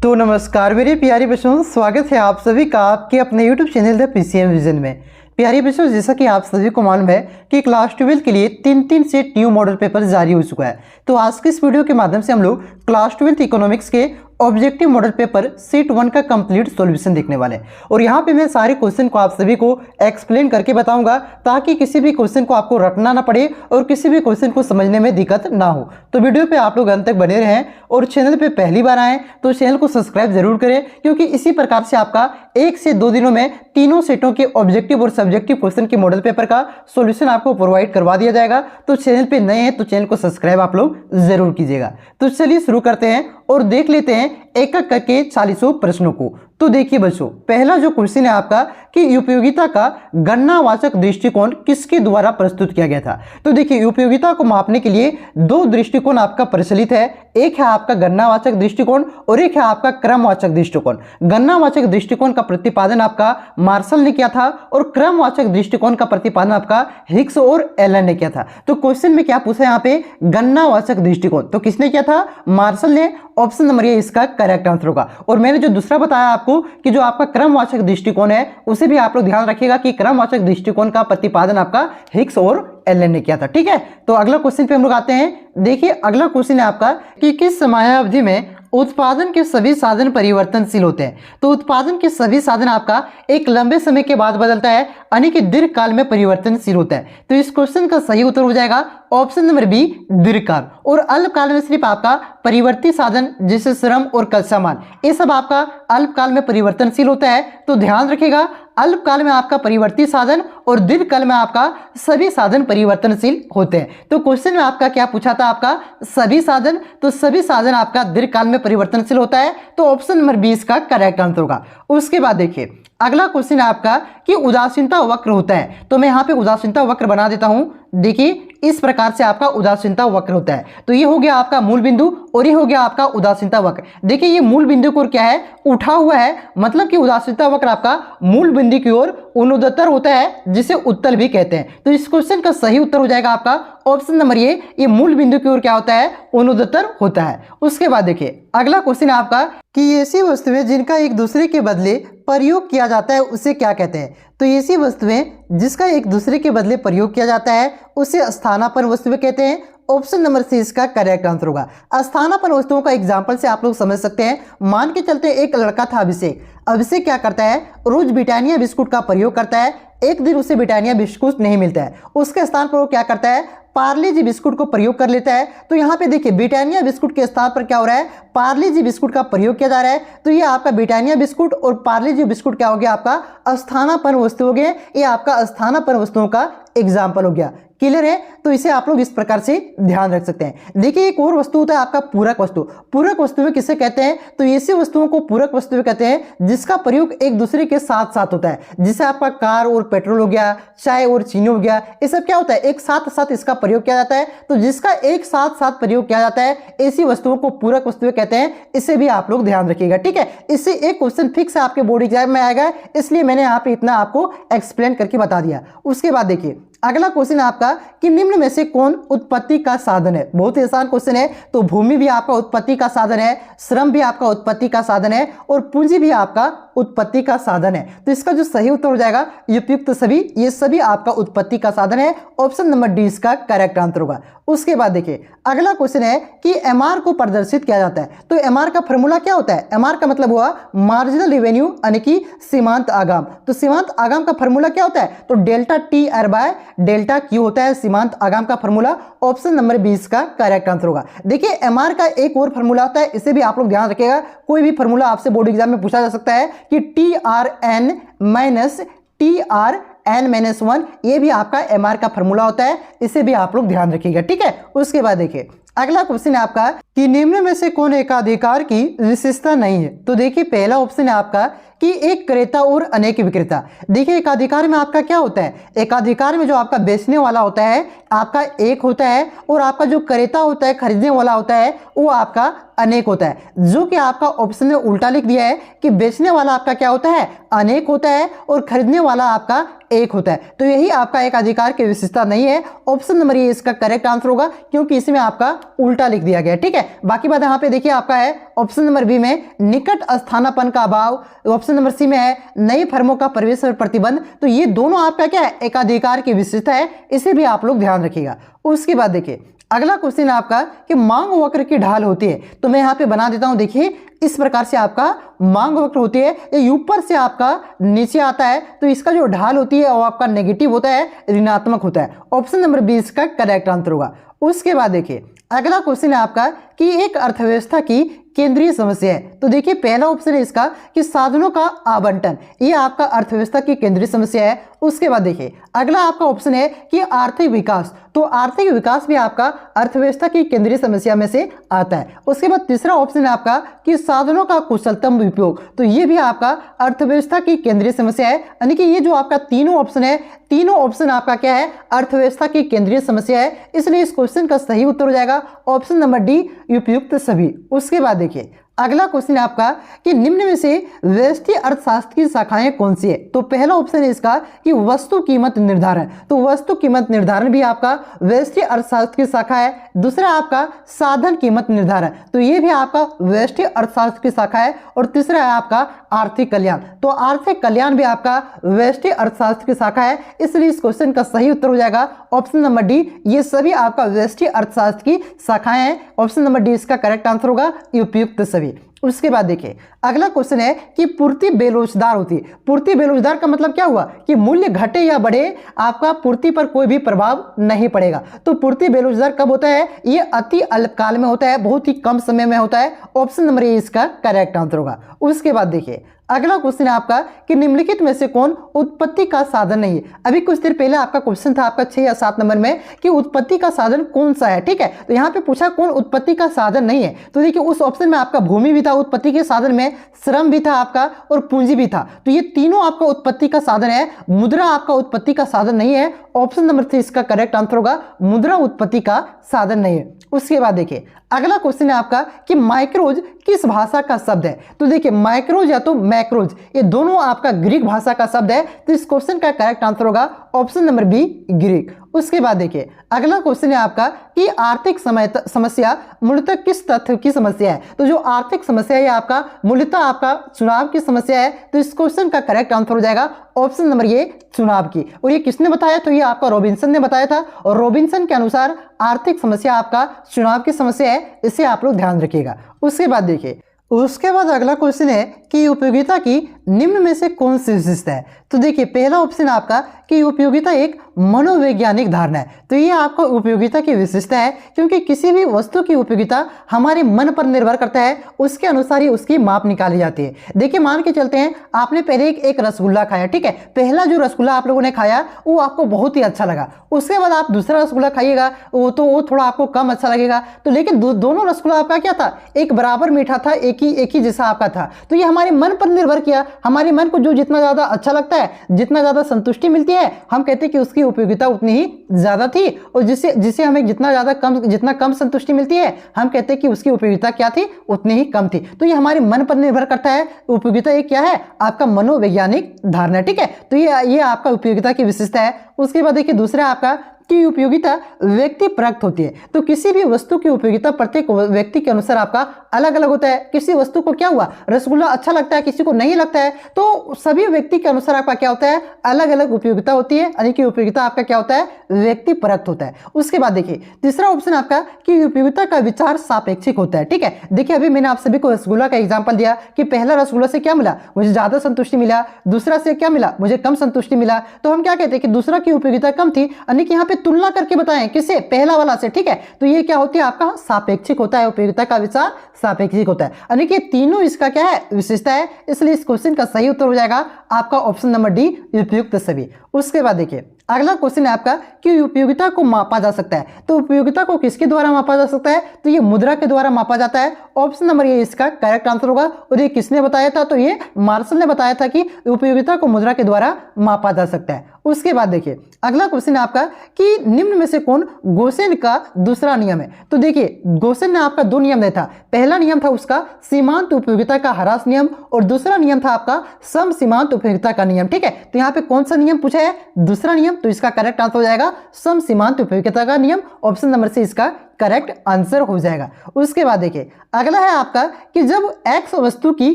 तो नमस्कार मेरे प्यारे बच्चों, स्वागत है आप सभी का आपके अपने YouTube channel the PCM vision में। प्यारे बच्चों, जैसा कि आप सभी को मालूम है कि क्लास 12 के लिए तीन सेट न्यू मॉडल पेपर जारी हो चुका है। तो आज के इस वीडियो के माध्यम से हम लोग क्लास 12 इकोनॉमिक्स के ऑब्जेक्टिव मॉडल पेपर सेट 1 का कंप्लीट सॉल्यूशन देखने वाले हैं। और यहाँ पे मैं सारे क्वेश्चन को आप सभी को एक्सप्लेन करके बताऊंगा ताकि किसी भी क्वेश्चन को आपको रटना ना पड़े और किसी भी क्वेश्चन को समझने में दिक्कत ना हो। तो वीडियो पे आप लोग अंत तक बने रहें और चैनल पे पहली बार आएँ तो चैनल को सब्सक्राइब जरूर करें, क्योंकि इसी प्रकार से आपका 1 से 2 दिनों में तीनों सेटों के ऑब्जेक्टिव और सब्जेक्टिव क्वेश्चन के मॉडल पेपर का सॉल्यूशन आपको प्रोवाइड करवा दिया जाएगा। तो चैनल पे नए हैं तो चैनल को सब्सक्राइब आप लोग जरूर कीजिएगा। तो चलिए शुरू करते हैं और देख लेते हैं एक एक करके 40 प्रश्नों को। तो देखिए बच्चों, पहला जो क्वेश्चन है आपका कि उपयोगिता का गणनावाचक दृष्टिकोण किसके द्वारा प्रस्तुत किया गया था। तो देखिए, उपयोगिता को मापने के लिए 2 दृष्टिकोण आपका प्रचलित है। एक है आपका गणनावाचक दृष्टिकोण और एक है आपका क्रमवाचक दृष्टिकोण। गणनावाचक दृष्टिकोण का प्रतिपादन आपका मार्शल ने किया था और क्रमवाचक दृष्टिकोण का प्रतिपादन आपका हिग्स और एलन ने किया था। तो क्वेश्चन में क्या पूछा है यहाँ पे, गणनावाचक दृष्टिकोण तो किसने किया था, मार्शल ने। ऑप्शन नंबर ए इसका करेक्ट आंसर होगा। और मैंने जो दूसरा बताया आपको कि जो आपका क्रमवाचक दृष्टिकोण है उसे भी आप लोग ध्यान रखिएगा कि क्रमवाचक दृष्टिकोण का प्रतिपादन आपका हिग्स और एलन ने किया था। ठीक है, तो अगला क्वेश्चन पे हम लोग आते हैं। देखिए, अगला क्वेश्चन है आपका कि किस समयावधि में उत्पादन के सभी साधन परिवर्तनशील होते हैं। तो उत्पादन के सभी साधन आपका एक लंबे समय के बाद बदलता है, यानी कि दीर्घकाल में परिवर्तनशील होता है। तो इस क्वेश्चन का सही उत्तर हो जाएगा ऑप्शन नंबर बी, दीर्घकाल। और अल्पकाल में सिर्फ आपका परिवर्ती साधन जैसे श्रम और कच्चा माल, ये सब आपका अल्पकाल में परिवर्तनशील होता है। तो ध्यान रखिएगा, अल्पकाल में आपका परिवर्ती साधन और दीर्घकाल में आपका सभी साधन परिवर्तनशील होते हैं। तो क्वेश्चन में आपका क्या पूछा था, आपका सभी साधन, तो सभी साधन आपका दीर्घकाल में परिवर्तनशील होता है। तो ऑप्शन नंबर 20 का करेक्ट आंसर होगा। उसके बाद देखिए, अगला क्वेश्चन है आपका कि उदासीनता वक्र होता है। तो मैं यहाँ पे उदासीनता वक्र बना देता हूं। देखिए, इस प्रकार से आपका उदासीनता वक्र होता है। तो ये हो गया आपका मूल बिंदु और ये हो गया आपका उदासीनता वक्र। देखिए, ये मूल बिंदु को क्या है, उठा हुआ है, मतलब कि उदासीनता वक्र आपका मूल बिंदु की ओर अनुदैर्ध्य होता है, जिसे उत्तल भी कहते हैं। तो इस क्वेश्चन का सही उत्तर हो जाएगा आपका ऑप्शन नंबर ए, ये मूल बिंदु की ओर क्या होता है, अनुदैर्ध्य होता है। उसके बाद देखिए, अगला क्वेश्चन है आपका कि ऐसी वस्तुएं जिनका एक दूसरे के बदले प्रयोग किया जाता है उसे क्या कहते हैं। तो ऐसी वस्तुएं जिसका एक दूसरे के बदले प्रयोग किया जाता है उसे स्थानापन्न वस्तुएं कहते हैं। ऑप्शन नंबर सी इसका करेक्ट आंसर होगा। स्थानापन्न वस्तुओं का एग्जांपल से आप लोग समझ सकते हैं। मान के चलते एक लड़का था अभिषेक। अभिषेक क्या करता है, रोज ब्रिटानिया बिस्कुट का प्रयोग करता है। एक दिन उसे ब्रिटानिया बिस्कुट नहीं मिलता है, उसके स्थान पर वो क्या करता है, पार्ले जी बिस्कुट को प्रयोग कर लेता है। तो यहाँ पे देखिए, ब्रिटानिया बिस्कुट के स्थान पर क्या हो रहा है, पार्ले जी बिस्कुट का प्रयोग किया जा रहा है। तो ये आपका ब्रिटानिया बिस्कुट और पार्ले जी बिस्कुट क्या हो गया, आपका स्थानापन्न वस्तु हो गए। ये आपका स्थानापन्न वस्तुओं का एग्जाम्पल हो गया। क्लियर है, तो इसे आप लोग इस प्रकार से ध्यान रख सकते हैं। देखिए, एक और वस्तु होता है आपका पूरक वस्तु। पूरक वस्तुएं किसे कहते हैं, तो ऐसी वस्तुओं को पूरक वस्तुएं कहते हैं जिसका प्रयोग एक दूसरे के साथ साथ होता है। जैसे आपका कार और पेट्रोल हो गया, चाय और चीनी हो गया, ये सब क्या होता है, एक साथ साथ इसका प्रयोग किया जाता है। तो जिसका एक साथ साथ प्रयोग किया जाता है, ऐसी वस्तुओं को पूरक वस्तुएं कहते हैं। इसे भी आप लोग ध्यान रखिएगा। ठीक है, इससे एक क्वेश्चन फिक्स आपके बोर्ड एग्जाम में आएगा, इसलिए मैंने यहाँ पे इतना आपको एक्सप्लेन करके बता दिया। उसके बाद देखिए, अगला क्वेश्चन है आपका कि निम्न में से कौन उत्पत्ति का साधन है। बहुत ही आसान क्वेश्चन है। तो भूमि भी आपका उत्पत्ति का साधन है, श्रम भी आपका उत्पत्ति का साधन है और पूंजी भी आपका उत्पत्ति का साधन है। तो इसका जो सही उत्तर हो जाएगा, उपयुक्त सभी, ये सभी आपका उत्पत्ति का साधन है। ऑप्शन नंबर डी इसका करेक्ट आंसर होगा। उसके बाद देखिए, अगला क्वेश्चन है कि एमआर को प्रदर्शित किया जाता है। तो एमआर का फॉर्मूला क्या होता है, एमआर का मतलब हुआ मार्जिनल रेवेन्यू, यानी कि सीमांत आगाम। तो सीमांत आगाम का फॉर्मूला क्या होता है, तो delta T R by delta Q होता है सीमांत आगाम का फॉर्मूला। ऑप्शन नंबर 20 का करेक्ट आंसर होगा। देखिए, एमआर का एक और फॉर्मूला होता है, इसे भी आप लोग ध्यान रखिएगा। कोई भी फॉर्मूला आपसे बोर्ड एग्जाम में पूछा जा सकता है कि T R N minus T R n-1, ये भी आपका एमआर का फॉर्मूला होता है, इसे भी आप लोग ध्यान रखिएगा। ठीक है, उसके बाद देखिए, अगला क्वेश्चन है आपका कि निम्न में से कौन एकाधिकार की विशेषता नहीं है। तो देखिए, पहला ऑप्शन है आपका कि एक क्रेता और अनेक विक्रेता। देखिए, एकाधिकार में आपका क्या होता है, एकाधिकार में जो आपका बेचने वाला होता है आपका एक होता है और आपका जो क्रेता होता है, खरीदने वाला होता है, वो आपका अनेक होता है। जो कि आपका ऑप्शन में उल्टा लिख दिया है कि बेचने वाला आपका क्या होता है, अनेक होता है और खरीदने वाला आपका एक होता है। तो यही आपका एक अधिकार की विशेषता नहीं है। ऑप्शन नंबर ए इसका करेक्ट आंसर होगा, क्योंकि इसमें आपका उल्टा लिख दिया गया है, ठीक है। बाकी बात यहाँ पे देखिए आपका है ऑप्शन नंबर बी में निकट स्थानापन्न का अभाव, ऑप्शन नंबर सी में है नई फर्मों का प्रवेश और प्रतिबंध। तो ये दोनों आपका क्या है, एकाधिकार की विशेषता है, इसे भी आप लोग ध्यान रखिएगा। उसके बाद देखिए अगला क्वेश्चन है आपका कि मांग वक्र की ढाल होती है, तो मैं यहाँ पे बना देता हूं। देखिए इस प्रकार से आपका मांग वक्र होती है, ये ऊपर से आपका नीचे आता है, तो इसका जो ढाल होती है वो आपका नेगेटिव होता है, ऋणात्मक होता है। ऑप्शन नंबर 20 का करेक्ट आंसर होगा। उसके बाद देखिए अगला क्वेश्चन है आपका कि एक अर्थव्यवस्था की केंद्रीय समस्या है, तो देखिए पहला ऑप्शन है इसका कि साधनों का आवंटन, ये आपका अर्थव्यवस्था की केंद्रीय समस्या है। उसके बाद देखिए अगला आपका ऑप्शन है कि आर्थिक विकास, तो आर्थिक विकास भी आपका अर्थव्यवस्था की केंद्रीय समस्या में से आता है। उसके बाद तीसरा ऑप्शन है आपका कि साधनों का कुशलतम उपयोग, तो ये भी आपका अर्थव्यवस्था की केंद्रीय समस्या है। यानी कि ये जो आपका तीनों ऑप्शन है, तीनों ऑप्शन आपका क्या है, अर्थव्यवस्था की केंद्रीय समस्या है, इसलिए इस क्वेश्चन का सही उत्तर हो जाएगा ऑप्शन नंबर डी, उपयुक्त सभी। उसके बाद देखिए अगला क्वेश्चन है आपका कि निम्न में से व्यष्टि अर्थशास्त्र की शाखाएं कौन सी है, तो पहला ऑप्शन है इसका कि वस्तु कीमत निर्धारण, तो वस्तु कीमत निर्धारण भी आपका व्यष्टि अर्थशास्त्र की शाखा है। दूसरा आपका साधन कीमत निर्धारण, तो ये भी आपका व्यष्टि अर्थशास्त्र की शाखा है। और तीसरा है आपका आर्थिक कल्याण, तो आर्थिक कल्याण भी आपका व्यष्टि अर्थशास्त्र की शाखा है, इसलिए इस क्वेश्चन का सही उत्तर हो जाएगा ऑप्शन नंबर डी, ये सभी आपका व्यष्टि अर्थशास्त्र की शाखाएं हैं। ऑप्शन नंबर डी इसका करेक्ट आंसर होगा, उपयुक्त सभी। उसके बाद देखिए अगला क्वेश्चन है कि पूर्ति बेलोचदार होती है। पूर्ति बेलोचदार का मतलब क्या हुआ कि मूल्य घटे या बढ़े आपका पूर्ति पर कोई भी प्रभाव नहीं पड़ेगा। तो पूर्ति बेलोचदार कब होता है, ये अति अल्पकाल में होता है, बहुत ही कम समय में होता है। ऑप्शन नंबर ए इसका करेक्ट आंसर होगा। उसके बाद देखिए अगला क्वेश्चन है आपका कि निम्नलिखित में से कौन उत्पत्ति का साधन नहीं है। अभी कुछ देर पहले आपका क्वेश्चन था आपका 6 या 7 नंबर में कि उत्पत्ति का साधन कौन सा है, ठीक है। तो यहाँ पे पूछा कौन उत्पत्ति का साधन नहीं है, तो देखिए उस ऑप्शन में आपका भूमि भी था उत्पत्ति के साधन में, श्रम भी था आपका और पूंजी भी था, तो ये तीनों आपका उत्पत्ति का साधन है। मुद्रा आपका उत्पत्ति का साधन नहीं है। ऑप्शन नंबर 3 इसका करेक्ट आंसर होगा, मुद्रा उत्पत्ति का साधन नहीं है। उसके बाद देखिए अगला क्वेश्चन है आपका कि माइक्रोज किस भाषा का शब्द है, तो देखिए माइक्रोज या तो मैक्रोज, ये दोनों आपका ग्रीक भाषा का शब्द है, तो इस क्वेश्चन का करेक्ट आंसर होगा ऑप्शन नंबर बी, ग्रीक। उसके बाद देखिए अगला क्वेश्चन है आपका कि आर्थिक समस्या मूलतः किस तथ्य की समस्या है, तो जो आर्थिक समस्या है आपका मूलतः आपका चुनाव की समस्या है, तो इस क्वेश्चन का करेक्ट आंसर हो जाएगा ऑप्शन नंबर ये, चुनाव की। और ये किसने बताया, तो ये आपका रॉबिन्सन ने बताया था, और रॉबिन्सन के अनुसार आर्थिक समस्या आपका चुनाव की समस्या है, इसे आप लोग ध्यान रखिएगा। उसके बाद देखिए उसके बाद अगला क्वेश्चन है कि उपयोगिता की निम्न में से कौन सी विशेषता है, तो देखिए पहला ऑप्शन आपका कि उपयोगिता एक मनोवैज्ञानिक धारणा है, तो ये आपको उपयोगिता की विशेषता है, क्योंकि किसी भी वस्तु की उपयोगिता हमारे मन पर निर्भर करता है, उसके अनुसार ही उसकी माप निकाली जाती है। देखिए मान के चलते हैं आपने पहले एक रसगुल्ला खाया, ठीक है, पहला जो रसगुल्ला आप लोगों ने खाया वो आपको बहुत ही अच्छा लगा, उसके बाद आप दूसरा रसगुल्ला खाइएगा वो थोड़ा आपको कम अच्छा लगेगा, तो लेकिन दोनों रसगुल्ला आपका क्या था, एक बराबर मीठा था, एक ही जैसा आपका था। तो ये हमारे मन पर निर्भर किया, हमारे मन को जो जितना ज्यादा अच्छा लगता है, जितना ज्यादा संतुष्टि मिलती है, हम कहते हैं कि उसकी उपयोगिता उतनी ही ज्यादा थी, और जिसे हमें जितना कम संतुष्टि मिलती है, हम कहते हैं कि उसकी उपयोगिता क्या थी, उतनी ही कम थी। तो ये हमारे मन पर निर्भर करता है। उपयोगिता ये क्या है, आपका मनोवैज्ञानिक धारणा, ठीक है। तो ये आपका उपयोगिता की विशेषता है। उसके बाद देखिए दूसरा आपका की उपयोगिता व्यक्ति परक होती है, तो किसी भी वस्तु की उपयोगिता प्रत्येक व्यक्ति के अनुसार आपका अलग अलग होता है। किसी वस्तु को क्या हुआ, रसगुल्ला अच्छा लगता है, किसी को नहीं लगता है, तो सभी व्यक्ति के अनुसार आपका क्या होता है, अलग अलग उपयोगिता होती है, यानी कि उपयोगिता आपका क्या होता है, व्यक्ति परक होता है। उसके बाद देखिए तीसरा ऑप्शन आपका कि उपयोगिता का विचार सापेक्षिक होता है, ठीक है। देखिए अभी मैंने आप सभी को रसगुल्ला का एग्जाम्पल दिया कि पहला रसगुल्ला से क्या मिला, मुझे ज्यादा संतुष्टि मिला, दूसरा से क्या मिला, मुझे कम संतुष्टि मिला, तो हम क्या कहते हैं कि दूसरा की उपयोगिता कम थी, यानी कि यहाँ पे तुलना करके बताएं किससे, पहला वाला से, ठीक है। तो ये क्या होती है, आपका सापेक्षिक होता है, उपयोगिता का विचार सापेक्षिक होता है, यानी कि तीनों इसका क्या है, विशेषता है, इसलिए इस क्वेश्चन का सही उत्तर हो जाएगा आपका ऑप्शन नंबर डी, उपयुक्त सभी। उसके बाद देखिए अगला क्वेश्चन है आपका कि उपयोगिता को मापा जा सकता है, तो उपयोगिता को किसके द्वारा मापा जा सकता है, तो ये मुद्रा के द्वारा मापा जाता है। ऑप्शन नंबर ये इसका करेक्ट आंसर होगा। और ये किसने बताया था, तो ये मार्शल ने बताया था कि उपयोगिता को मुद्रा के द्वारा मापा जा सकता है। उसके बाद देखिए अगला क्वेश्चन है आपका कि निम्न में से कौन गोसेन का दूसरा नियम है, तो देखिए गोसेन ने आपका दो नियम दिया था। पहला नियम था उसका सीमांत उपयोगिता का ह्रास नियम, और दूसरा नियम था आपका सम सीमांत उपयोगिता का नियम, ठीक है। तो यहाँ पे कौन सा नियम पूछा है, दूसरा नियम। तो इसका करेक्ट आंसर हो जाएगा सम सीमांत उपयोगिता का नियम। ऑप्शन नंबर सी इसका करेक्ट आंसर हो जाएगा। उसके बाद देखिए अगला है आपका कि जब एक्स वस्तु की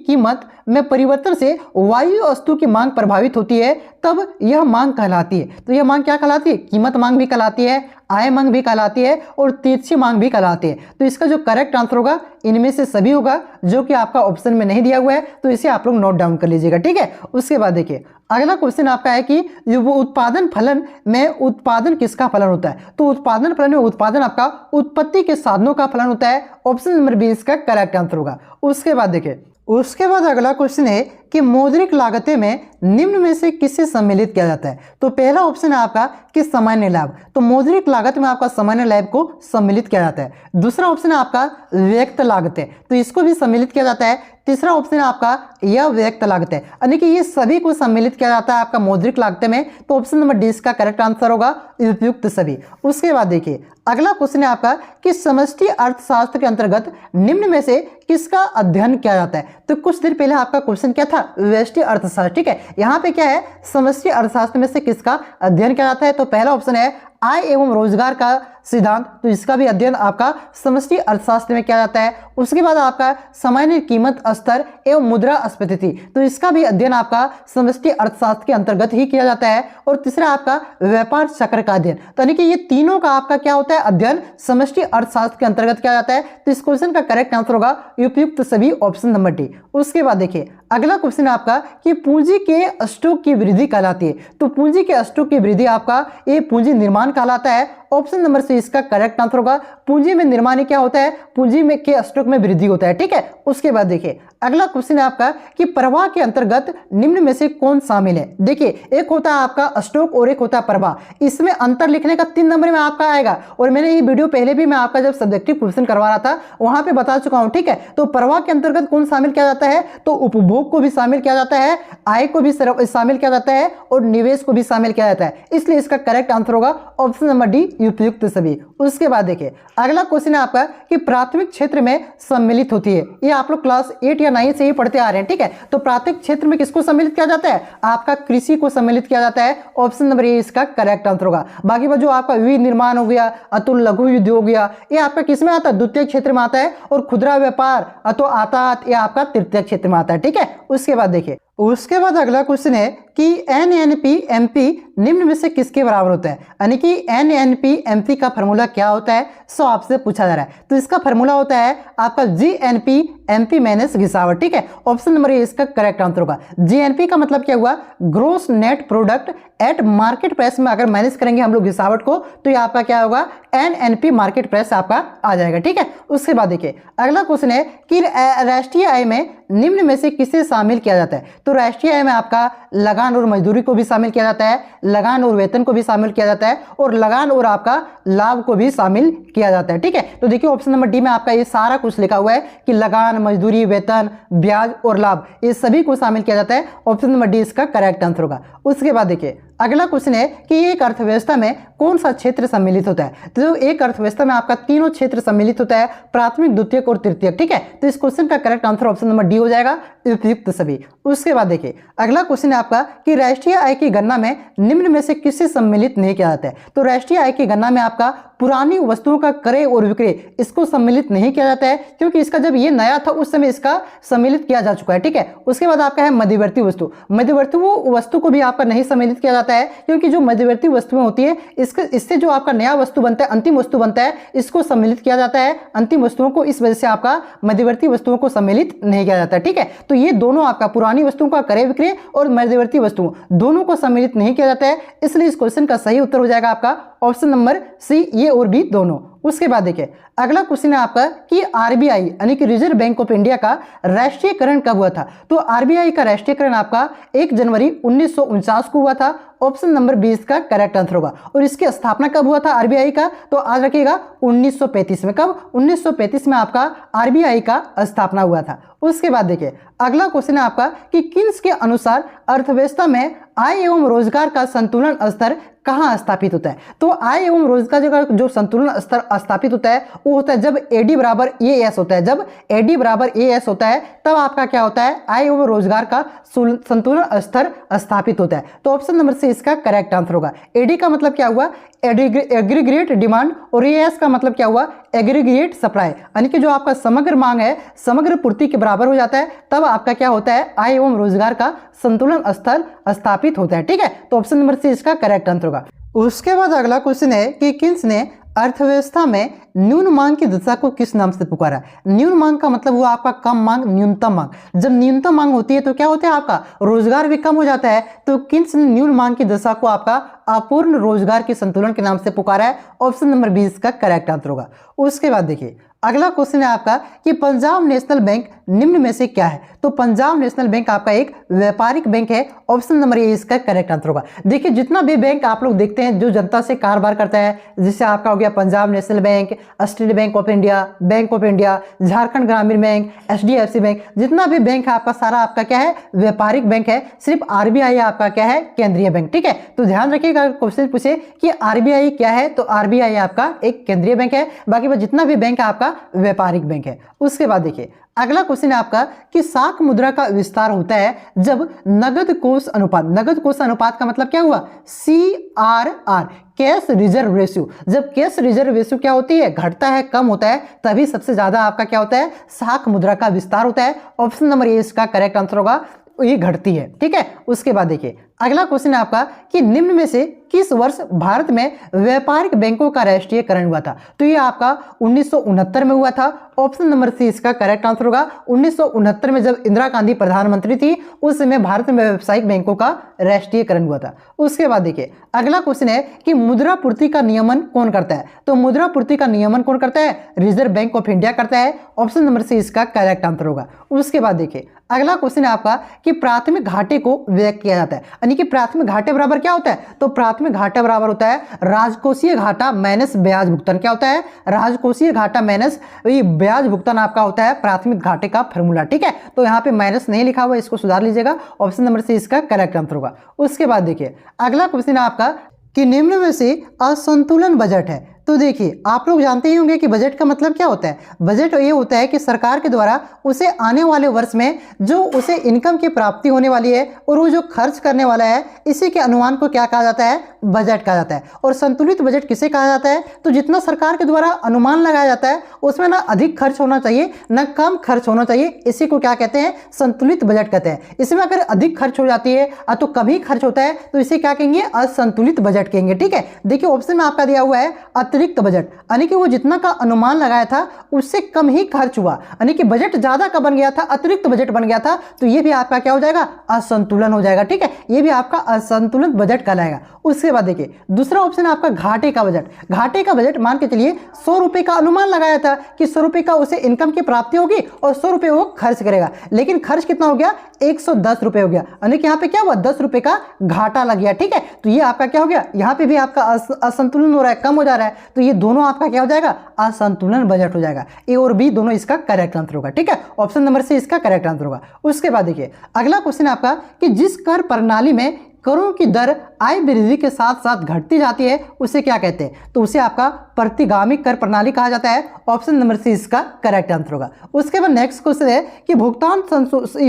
कीमत में परिवर्तन से वाई वस्तु की मांग प्रभावित होती है तब यह मांग कहलाती है। तो यह मांग क्या कहलाती है? कीमत मांग भी कहलाती है, आय मांग भी कहलाती है और तिरछी मांग भी कहलाती है। तो इसका जो करेक्ट आंसर होगा इनमें से सभी होगा, जो कि आपका ऑप्शन में नहीं दिया हुआ है, तो इसे आप लोग नोट डाउन कर लीजिएगा, ठीक है। उसके बाद देखिए अगला क्वेश्चन आपका है कि वो उत्पादन फलन में उत्पादन किसका फलन होता है? तो उत्पादन फलन में उत्पादन आपका उत्पत्ति के साधनों का फलन होता है। ऑप्शन नंबर बी इसका करेक्ट आंसर होगा। उसके बाद देखिए उसके बाद अगला क्वेश्चन है कि मौद्रिक लागतें में निम्न में से किसे सम्मिलित किया जाता है? तो पहला ऑप्शन है आपका कि सामान्य लाभ, तो मौद्रिक लागत में आपका सामान्य लाभ को सम्मिलित किया जाता है। दूसरा ऑप्शन है आपका व्यक्त लागतें, तो इसको भी सम्मिलित किया जाता है। तीसरा ऑप्शन है आपका यह व्यक्त लागतें, यानी कि ये सभी को सम्मिलित किया जाता है आपका मौद्रिक लागतें में। तो ऑप्शन नंबर डी इसका करेक्ट आंसर होगा उपयुक्त सभी। उसके बाद देखिए अगला क्वेश्चन है आपका कि समष्टि अर्थशास्त्र के अंतर्गत निम्न में से किसका अध्ययन किया जाता है? तो कुछ देर पहले आपका क्वेश्चन क्या था? व्यष्टि अर्थशास्त्र, ठीक है। यहाँ पे क्या है? समष्टि अर्थशास्त्र में से किसका अध्ययन किया जाता है? तो पहला ऑप्शन है आय एवं रोजगार का सिद्धांत, तो इसका भी अध्ययन आपका समष्टि अर्थशास्त्र में किया जाता है। उसके बाद आपका सामान्य कीमत स्तर एवं मुद्रास्फीति, तो इसका भी अध्ययन आपका समष्टि अर्थशास्त्र के अंतर्गत ही किया जाता है। और तीसरा आपका व्यापार चक्र का अध्ययन, तो यानी कि ये तीनों का आपका क्या होता है? अध्ययन समष्टि अर्थशास्त्र के अंतर्गत किया जाता है। तो इस क्वेश्चन का करेक्ट आंसर होगा उपयुक्त सभी, ऑप्शन नंबर डी। उसके बाद देखिए अगला क्वेश्चन है आपका कि पूंजी के स्टॉक की वृद्धि कहलाती है। तो पूंजी के स्टॉक की वृद्धि आपका ये पूंजी निर्माण कहलाता है। ऑप्शन नंबर सी इसका करेक्ट आंसर होगा। पूंजी में निर्माण क्या होता है? पूंजी में के स्टॉक में वृद्धि होता है, ठीक है। उसके बाद देखिए अगला क्वेश्चन है आपका कि प्रवाह के अंतर्गत निम्न में से कौन शामिल है? देखिए एक होता है आपका स्टॉक और एक होता है प्रवाह। इसमें अंतर लिखने का 3 नंबर में आपका आएगा, और मैंने ये वीडियो पहले भी मैं आपका जब सब्जेक्टिव क्वेश्चन करवा रहा था वहां पे बता चुका हूं, ठीक है। तो प्रवाह के अंतर्गत कौन शामिल किया जाता है? तो उपभोग को भी शामिल किया जाता है, आय को भी शामिल किया जाता है और निवेश को भी शामिल किया जाता है। इसलिए इसका करेक्ट आंसर होगा ऑप्शन नंबर डी उपयुक्त सभी। उसके बाद देखिए अगला क्वेश्चन है आपका कि प्राथमिक क्षेत्र में सम्मिलित होती है। ये आप लोग क्लास 8 या 9 से ही पढ़ते आ रहे हैं, ठीक है। तो प्राथमिक क्षेत्र में किसको सम्मिलित किया जाता है? आपका कृषि को सम्मिलित किया जाता है। ऑप्शन नंबर ए इसका करेक्ट आंसर होगा। बाकी जो आपका विविध निर्माण हो गया, अतुल लघु उद्योग हो गया, ये आपका किस में आता है? द्वितीय क्षेत्र में आता है। और खुदरा व्यापार तो आतात ये आपका तृतीय क्षेत्र में आता है, ठीक है। उसके बाद देखिए उसके बाद अगला क्वेश्चन है कि NNP-MP निम्न में से किसके बराबर होता है? यानी कि NNP-MP का फॉर्मूला क्या होता है? सो आपसे पूछा जा रहा है। तो इसका फॉर्मूला होता है आपका GNP-MP माइनस घिसावट, ठीक है। ऑप्शन नंबर ए इसका करेक्ट आंसर होगा। GNP का मतलब क्या हुआ? Gross net product at market price में अगर माइनस करेंगे हम लोग घिसावट को, तो ये आपका क्या होगा? NNP मार्केट प्राइस आपका आ जाएगा, ठीक है। उसके बाद देखिए अगला क्वेश्चन है कि राष्ट्रीय आय में निम्न में से किसे शामिल किया जाता है? तो राष्ट्रीय आय में आपका लगान और मजदूरी को भी शामिल किया जाता है, लगान और वेतन को भी शामिल किया जाता है, और लगान और आपका लाभ को भी शामिल किया जाता है, ठीक है। तो देखिए ऑप्शन नंबर डी में आपका ये सारा कुछ लिखा हुआ है कि लगान, मजदूरी, वेतन, ब्याज और लाभ, ये सभी को शामिल किया जाता है। ऑप्शन नंबर डी इसका करेक्ट आंसर होगा। उसके बाद देखिए अगला क्वेश्चन है कि एक अर्थव्यवस्था में कौन सा क्षेत्र सम्मिलित होता है? तो एक अर्थव्यवस्था में आपका तीनों क्षेत्र सम्मिलित होता है, प्राथमिक, द्वितीयक और तृतीयक, ठीक है। तो इस क्वेश्चन का correct answer option number D हो जाएगा, उपयुक्त सभी। उसके बाद देखिए अगला क्वेश्चन है आपका कि राष्ट्रीय आय की गणना में निम्न में से किसे सम्मिलित नहीं किया जाता है? तो राष्ट्रीय आय की गणना में आपका पुरानी वस्तुओं का क्रय और विक्रय इसको सम्मिलित नहीं किया जाता है, क्योंकि इसका जब ये नया था उस समय इसका सम्मिलित किया जा चुका है, ठीक है। उसके बाद आपका है मध्यवर्ती वस्तु। मध्यवर्ती वस्तु को भी आपका नहीं सम्मिलित किया जाता है, क्योंकि जो मध्यवर्ती वस्तुएं होती है इससे जो आपका नया वस्तु बनता है, अंतिम वस्तु बनता है, इसको सम्मिलित किया जाता है अंतिम वस्तुओं को। इस वजह से आपका मध्यवर्ती वस्तुओं को सम्मिलित नहीं किया जाता, ठीक है। तो ये दोनों आपका पुरानी वस्तुओं का क्रय विक्रय और मध्यवर्ती वस्तुओं दोनों को सम्मिलित नहीं किया जाता है। इसलिए इस क्वेश्चन का सही उत्तर हो जाएगा आपका ऑप्शन नंबर सी, ये और बी दोनों। उसके बाद देखिए अगला क्वेश्चन है आपका कि आरबीआई यानी कि रिजर्व बैंक ऑफ इंडिया का राष्ट्रीयकरण कब हुआ था? तो आरबीआई का राष्ट्रीयकरण आपका 1 जनवरी 1949 को हुआ था। ऑप्शन नंबर 20 का करेक्ट आंसर होगा। और इसकी स्थापना कब हुआ था आरबीआई का? तो आज रखिएगा 1935 में। कब? 1935 में आपका आरबीआई का स्थापना हुआ था। उसके बाद देखिए अगला क्वेश्चन है आपका कि किन्स के अनुसार अर्थव्यवस्था में आय एवं रोजगार का संतुलन स्तर कहां स्थापित होता है? तो आय एवं रोजगार का जो संतुलन स्तर स्थापित होता है वो होता है जब AD बराबर AS होता है। जब AD बराबर AS होता है तब आपका क्या होता है, आय एवं रोजगार का संतुलन स्तर स्थापित होता है। तो ऑप्शन नंबर सी इसका करेक्ट आंसर होगा। AD का मतलब क्या हुआ, एग्रीगेट डिमांड, और AS का मतलब क्या हुआ, एग्रीगेट सप्लाई, यानी कि जो आपका समग्र मांग है समग्र पूर्ति के बराबर हो जाता है तब आपका क्या होता है, आय एवं रोजगार का संतुलन स्तर स्थापित होता है। ठीक है, तो ऑप्शन नंबर सी इसका करेक्ट आंसर होगा। उसके बाद अगला क्वेश्चन है कि किन्स ने अर्थव्यवस्था में न्यून मांग की दशा को किस नाम से पुकारा। न्यून मांग का मतलब हुआ आपका कम मांग, न्यूनतम मांग। जब न्यूनतम मांग होती है तो क्या होता है, आपका रोजगार भी कम हो जाता है। तो किन्स ने न्यून मांग की दशा को आपका अपूर्ण रोजगार के संतुलन के नाम से पुकारा है। ऑप्शन नंबर 20 का करेक्ट आंसर होगा। उसके बाद देखिए अगला क्वेश्चन है आपका कि पंजाब नेशनल बैंक निम्न में से क्या है। तो पंजाब नेशनल बैंक आपका एक व्यापारिक बैंक है। ऑप्शन नंबर ए इसका करेक्ट आंसर होगा। देखिए जितना भी बैंक आप लोग देखते हैं जो जनता से कारोबार करता है, जिससे आपका हो गया Punjab national bank, state bank of India, bank of India, Jharkhand ग्रामीण बैंक, HDFC बैंक, जितना भी बैंक है आपका सारा आपका क्या है, व्यापारिक बैंक है। सिर्फ RBI आपका क्या है, केंद्रीय बैंक। ठीक है, तो ध्यान रखिएगा क्वेश्चन पूछे कि RBI क्या है, तो RBI आपका एक केंद्रीय बैंक है, बाकी जितना भी बैंक है आपका व्यापारिक बैंक है। उसके बाद देखिए अगला क्वेश्चन है आपका कि साख मुद्रा का विस्तार होता है जब नगद कोष अनुपात, नगद कोष अनुपात का मतलब क्या हुआ, CRR, कैश रिजर्व रेशियो। जब कैश रिजर्व रेशियो क्या होती है, घटता है, कम होता है, तभी सबसे ज्यादा आपका क्या होता है, साख मुद्रा का विस्तार होता है। ऑप्शन नंबर ए इसका करेक्ट आंसर होगा, ये घटती है। ठीक है, उसके बाद देखिए अगला क्वेश्चन है आपका कि निम्न में से किस वर्ष भारत में व्यापारिक बैंकों का राष्ट्रीयकरण हुआ था। तो ये आपका 1969 में हुआ था। ऑप्शन नंबर सी इसका करेक्ट आंसर होगा। 1969 में जब इंदिरा गांधी प्रधानमंत्री थी उस समय भारत में व्यावसायिक बैंकों का राष्ट्रीयकरण हुआ था। उसके बाद देखिए अगला क्वेश्चन है कि मुद्रा पूर्ति का नियमन कौन करता है। तो मुद्रा पूर्ति का नियमन कौन करता है, रिजर्व बैंक ऑफ इंडिया करता है। ऑप्शन नंबर सी इसका करेक्ट आंसर होगा। उसके बाद देखिए अगला क्वेश्चन है आपका कि प्राथमिक घाटे को व्यक्त किया जाता है, यानी कि प्राथमिक घाटे बराबर क्या होता है, तो प्राथमिक घाटा बराबर होता है राजकोषीय घाटा माइनस ब्याज भुगतान। क्या होता है, राजकोषीय घाटा माइनस ब्याज भुगतान आपका होता है प्राथमिक घाटे का फॉर्मूला। ठीक है, तो यहाँ पे माइनस नहीं लिखा हुआ, इसको सुधार लीजिएगा। ऑप्शन नंबर सी इसका करेक्ट आंसर होगा। उसके बाद देखिए अगला क्वेश्चन है आपका कि निम्न में से असंतुलन बजट है। तो देखिए आप लोग जानते ही होंगे कि बजट का मतलब क्या होता है। बजट ये होता है कि सरकार के द्वारा उसे आने वाले वर्ष में जो उसे इनकम की प्राप्ति होने वाली है और वो जो खर्च करने वाला है, इसी के अनुमान को क्या कहा जाता है, बजट कहा जाता है। और संतुलित बजट किसे कहा जाता है, तो जितना सरकार के द्वारा अनुमान लगाया जाता है उसमें ना अधिक खर्च होना चाहिए ना कम खर्च होना चाहिए, इसी को क्या कहते हैं, संतुलित बजट कहते हैं। इसमें अगर अधिक खर्च हो जाती है तो कम ही खर्च होता है तो इसे क्या कहेंगे, असंतुलित बजट कहेंगे। ठीक है, देखिए ऑप्शन में आपका दिया हुआ है अतिरिक्त बजट, यानी कि वो जितना का अनुमान लगाया था उससे कम ही खर्च हुआ, यानी कि बजट ज्यादा का बन गया था, अतिरिक्त बजट बन गया था, तो ये भी आपका क्या हो जाएगा, असंतुलन हो जाएगा। ठीक है, ये भी आपका असंतुलित बजट कहलाएगा। उसके बाद देखिए दूसरा ऑप्शन है आपका घाटे का बजट। घाटे का बजट मान के चलिए 100 रुपए का अनुमान लगाया था कि 100 रुपए का उसे इनकम की प्राप्ति होगी और 100 रुपए वो खर्च करेगा, लेकिन खर्च कितना हो गया, 110 रुपए हो गया, यानी कि यहाँ पे क्या हुआ, 10 रुपए का घाटा लग गया। ठीक है, तो ये आपका क्या हो गया, यहाँ पे भी आपका असंतुलन हो रहा है, कम हो जा रहा है, तो ये दोनों आपका क्या हो जाएगा, असंतुलन बजट हो जाएगा। ए और बी दोनों इसका करेक्ट आंसर होगा। ठीक है, ऑप्शन नंबर सी इसका करेक्ट आंसर होगा। उसके बाद देखिए अगला क्वेश्चन है आपका कि जिस कर प्रणाली में करों की दर आय वृद्धि के साथ साथ घटती जाती है उसे क्या कहते हैं, तो उसे आपका प्रतिगामी कर प्रणाली कहा जाता है। ऑप्शन नंबर सी इसका करेक्ट आंसर होगा। उसके बाद नेक्स्ट क्वेश्चन है कि भुगतान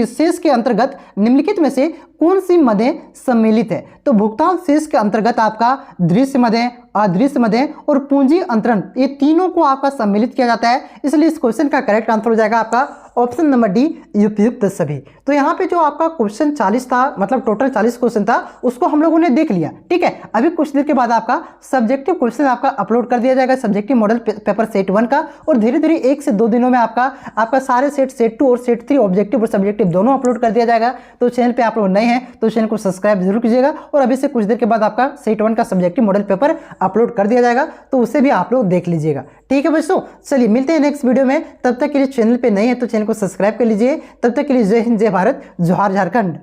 शेष के अंतर्गत निम्नलिखित में से कौन सी मदें सम्मिलित है। तो भुगतान शेष के अंतर्गत आपका दृश्य मदें, अदृश्य मदें और पूंजी अंतरण, ये तीनों को आपका सम्मिलित किया जाता है, इसलिए इस क्वेश्चन का करेक्ट आंसर हो जाएगा आपका ऑप्शन नंबर डी, उपयुक्त सभी। तो यहाँ पे जो आपका क्वेश्चन 40 था, मतलब टोटल 40 क्वेश्चन था, उसको हम लोगों ने देख लिया। ठीक है, अभी कुछ देर के बाद आपका सब्जेक्टिव क्वेश्चन आपका अपलोड कर दिया जाएगा, सब्जेक्टिव मॉडल पेपर सेट 1 का, और धीरे धीरे 1 से 2 दिनों में आपका सारे सेट 2 और सेट 3 ऑब्जेक्टिव और सब्जेक्टिव दोनों अपलोड कर दिया जाएगा। तो चैनल पे आप लोग नए हैं तो चैनल को सब्सक्राइब जरूर कीजिएगा, और अभी से कुछ देर के बाद आपका सेट 1 का सब्जेक्टिव मॉडल पेपर अपलोड कर दिया जाएगा, तो उसे भी आप लोग देख लीजिएगा। ठीक है बच्चों, चलिए मिलते हैं नेक्स्ट वीडियो में। तब तक के लिए चैनल पे नए हैं तो चैनल को सब्सक्राइब कर लीजिए। तब तक के लिए जय हिंद, जय भारत, जोहार झारखंड।